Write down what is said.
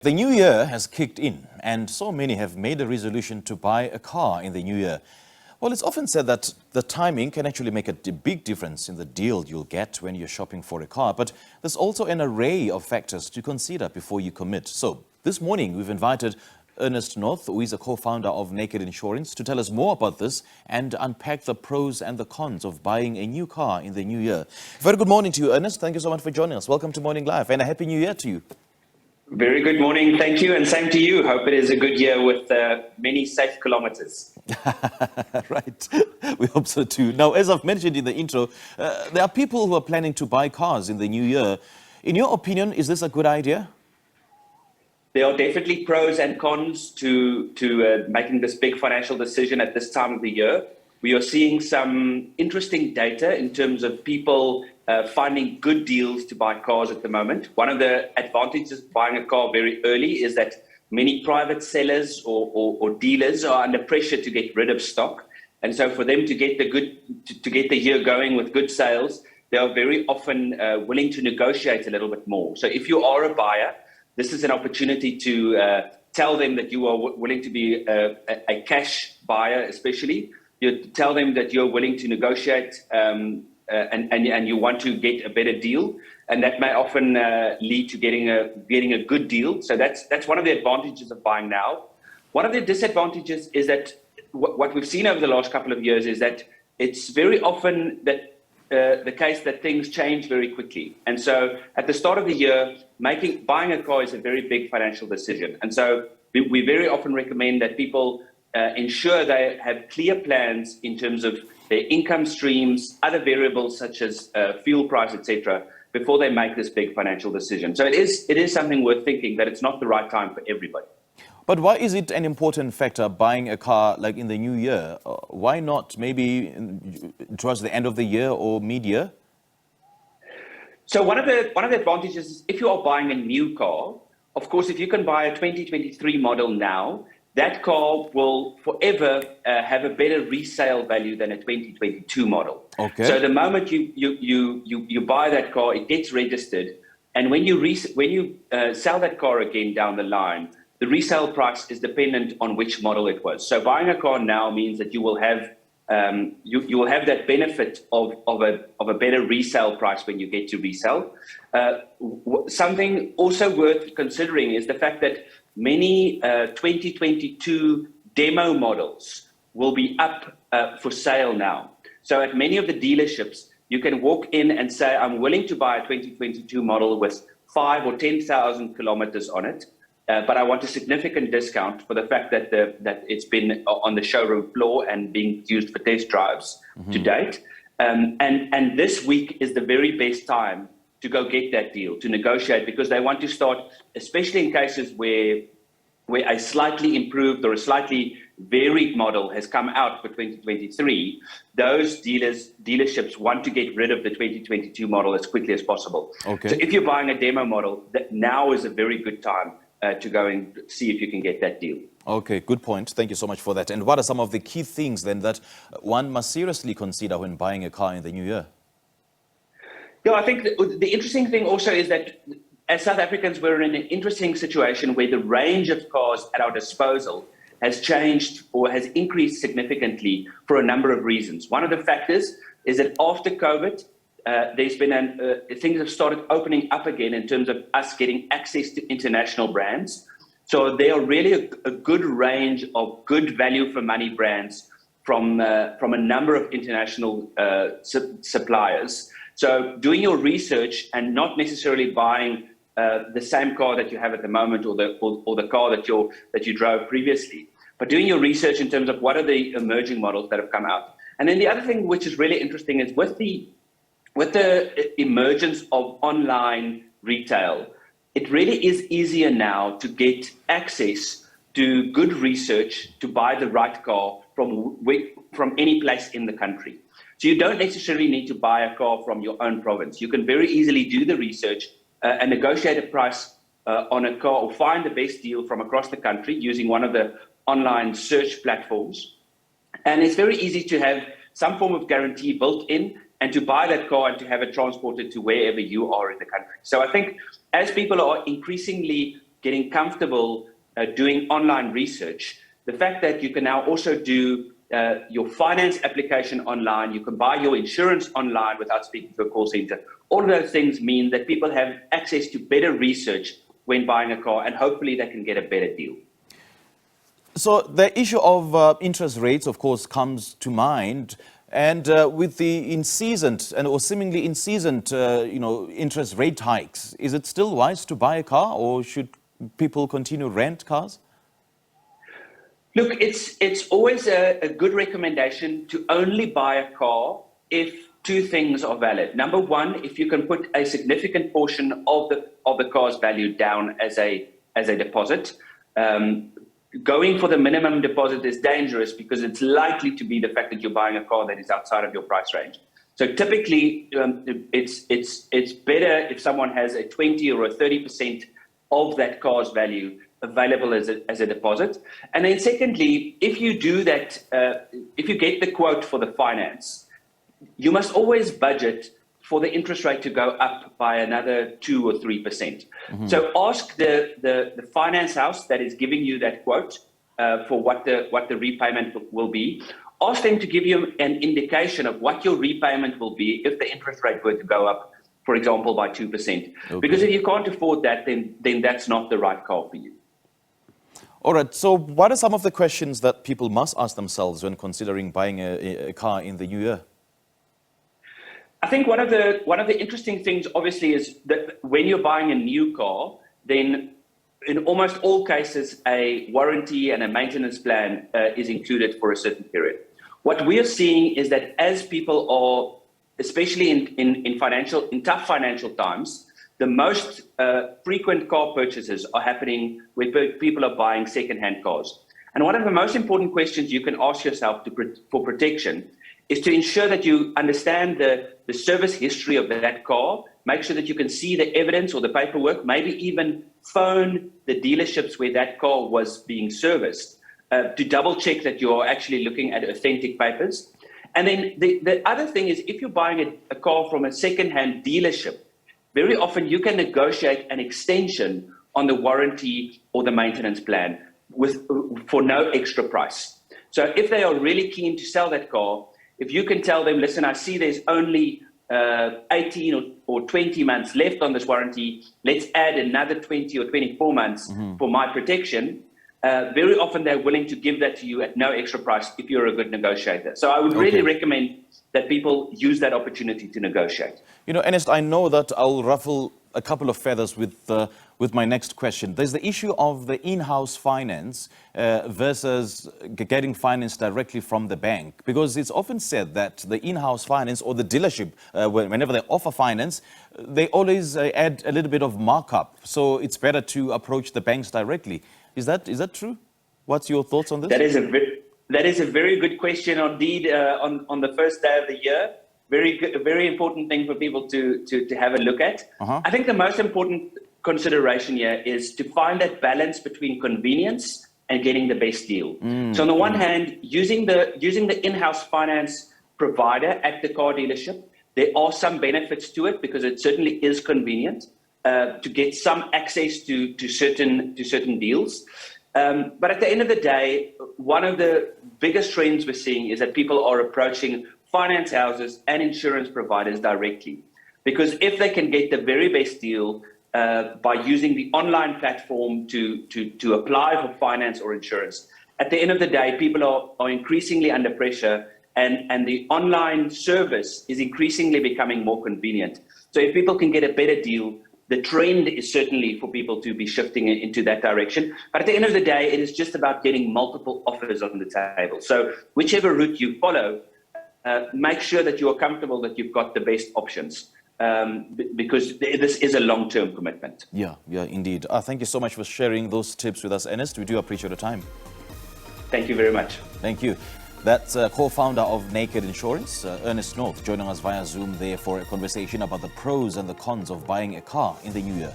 The new year has kicked in, and so many have made a resolution to buy a car in the new year. Well, it's often said that the timing can actually make a big difference in the deal you'll get when you're shopping for a car. But there's also an array of factors to consider before you commit. So this morning, we've invited Ernest North, who is a co-founder of Naked Insurance, to tell us more about this and unpack the pros and the cons of buying a new car in the new year. Very good morning to you, Ernest. Thank you so much for joining us. Welcome to Morning Live, and a happy new year to you. Very good morning. Thank you. And same to you. Hope it is a good year with many safe kilometers. Right. We hope so too. Now, as I've mentioned in the intro, there are people who are planning to buy cars in the new year. In your opinion, is this a good idea? There are definitely pros and cons to making this big financial decision at this time of the year. We are seeing some interesting data in terms of people finding good deals to buy cars at the moment. One of the advantages of buying a car very early is that many private sellers or dealers are under pressure to get rid of stock. And so for them to get the year going with good sales, they are very often willing to negotiate a little bit more. So if you are a buyer, this is an opportunity to tell them that you are willing to be a cash buyer, especially. You tell them that you're willing to negotiate and you want to get a better deal, and that may often lead to getting a good deal. So that's one of the advantages of buying now. One of the disadvantages is that what we've seen over the last couple of years is that it's very often that the case that things change very quickly. And so at the start of the year, buying a car is a very big financial decision. And so we very often recommend that people ensure they have clear plans in terms of their income streams, other variables such as fuel price, etc., before they make this big financial decision. So it is something worth thinking that it's not the right time for everybody. But why is it an important factor buying a car like in the new year? Why not maybe towards the end of the year or mid-year? So one of the advantages is if you are buying a new car, of course, if you can buy a 2023 model now, that car will forever have a better resale value than a 2022 model. Okay. So the moment you buy that car, it gets registered, and when you sell that car again down the line, the resale price is dependent on which model it was. So buying a car now means that you will have that benefit of a better resale price when you get to resell. Something also worth considering is the fact that many 2022 demo models will be up for sale now. So at many of the dealerships, you can walk in and say, I'm willing to buy a 2022 model with 5,000 or 10,000 kilometers on it, but I want a significant discount for the fact that it's been on the showroom floor and being used for test drives to date. And this week is the very best time to go get that deal, to negotiate, because they want to start, especially in cases where a slightly improved or a slightly varied model has come out for 2023, those dealerships want to get rid of the 2022 model as quickly as possible. Okay. So if you're buying a demo model, now is a very good time to go and see if you can get that deal. Okay, good point. Thank you so much for that. And what are some of the key things then that one must seriously consider when buying a car in the new year? Yeah, I think the interesting thing also is that as South Africans, we're in an interesting situation where the range of cars at our disposal has changed or has increased significantly for a number of reasons. One of the factors is that after COVID, there's been things have started opening up again in terms of us getting access to international brands. So there are really a good range of good value for money brands from a number of international suppliers. So doing your research and not necessarily buying the same car that you have at the moment or the car that you drove previously, but doing your research in terms of what are the emerging models that have come out. And then the other thing which is really interesting is with the emergence of online retail, it really is easier now to get access to good research to buy the right car from any place in the country. So you don't necessarily need to buy a car from your own province. You can very easily do the research and negotiate a price on a car or find the best deal from across the country using one of the online search platforms. And it's very easy to have some form of guarantee built in and to buy that car and to have it transported to wherever you are in the country. So I think as people are increasingly getting comfortable doing online research, the fact that you can now also do your finance application online, you can buy your insurance online without speaking to a call center. All of those things mean that people have access to better research when buying a car, and hopefully they can get a better deal. So the issue of interest rates, of course, comes to mind. And with the in-season or seemingly in-season, interest rate hikes, is it still wise to buy a car, or should people continue to rent cars? Look, it's always a good recommendation to only buy a car if two things are valid. Number one, if you can put a significant portion of the car's value down as a deposit. Going for the minimum deposit is dangerous because it's likely to be the fact that you're buying a car that is outside of your price range. So typically, it's better if someone has a 20 or a 30% of that car's value available as a deposit. And then secondly, if you do that, if you get the quote for the finance, you must always budget for the interest rate to go up by another 2 or 3%. So ask the finance house that is giving you that quote for what the repayment will be. Ask them to give you an indication of what your repayment will be if the interest rate were to go up, for example, by 2%. Okay. Because if you can't afford that, then that's not the right car for you. All right. So what are some of the questions that people must ask themselves when considering buying a car in the new year? I think one of the interesting things, obviously, is that when you're buying a new car, then in almost all cases, a warranty and a maintenance plan is included for a certain period. What we are seeing is that as people are, especially in tough financial times, the most frequent car purchases are happening where people are buying second-hand cars. And one of the most important questions you can ask yourself for protection is to ensure that you understand the service history of that car, make sure that you can see the evidence or the paperwork, maybe even phone the dealerships where that car was being serviced to double check that you're actually looking at authentic papers. And then the other thing is, if you're buying a car from a second-hand dealership, very often you can negotiate an extension on the warranty or the maintenance plan for no extra price. So if they are really keen to sell that car, if you can tell them, listen, I see there's only 18 or 20 months left on this warranty, let's add another 20 or 24 months for my protection, very often they're willing to give that to you at no extra price if you're a good negotiator. So I would really recommend that people use that opportunity to negotiate. You know, Ernest, I know that I'll ruffle a couple of feathers with my next question. There's the issue of the in-house finance versus getting finance directly from the bank, because it's often said that the in-house finance or the dealership, whenever they offer finance, they always add a little bit of markup. So it's better to approach the banks directly. Is that true? What's your thoughts on this? That is a very good question indeed. On the first day of the year, very important thing for people to have a look at. I think the most important consideration here is to find that balance between convenience and getting the best deal. So on the one hand, using the in-house finance provider at the car dealership, there are some benefits to it because it certainly is convenient to get some access to certain deals. But at the end of the day, one of the biggest trends we're seeing is that people are approaching finance houses and insurance providers directly, because if they can get the very best deal by using the online platform to apply for finance or insurance, at the end of the day, people are increasingly under pressure, and the online service is increasingly becoming more convenient. So if people can get a better deal, the trend is certainly for people to be shifting into that direction. But at the end of the day, it is just about getting multiple offers on the table. So whichever route you follow, make sure that you are comfortable that you've got the best options, because this is a long-term commitment. Yeah, indeed. Thank you so much for sharing those tips with us, Ernest. We do appreciate your time. Thank you very much. Thank you. That's co-founder of Naked Insurance, Ernest North, joining us via Zoom there for a conversation about the pros and the cons of buying a car in the new year.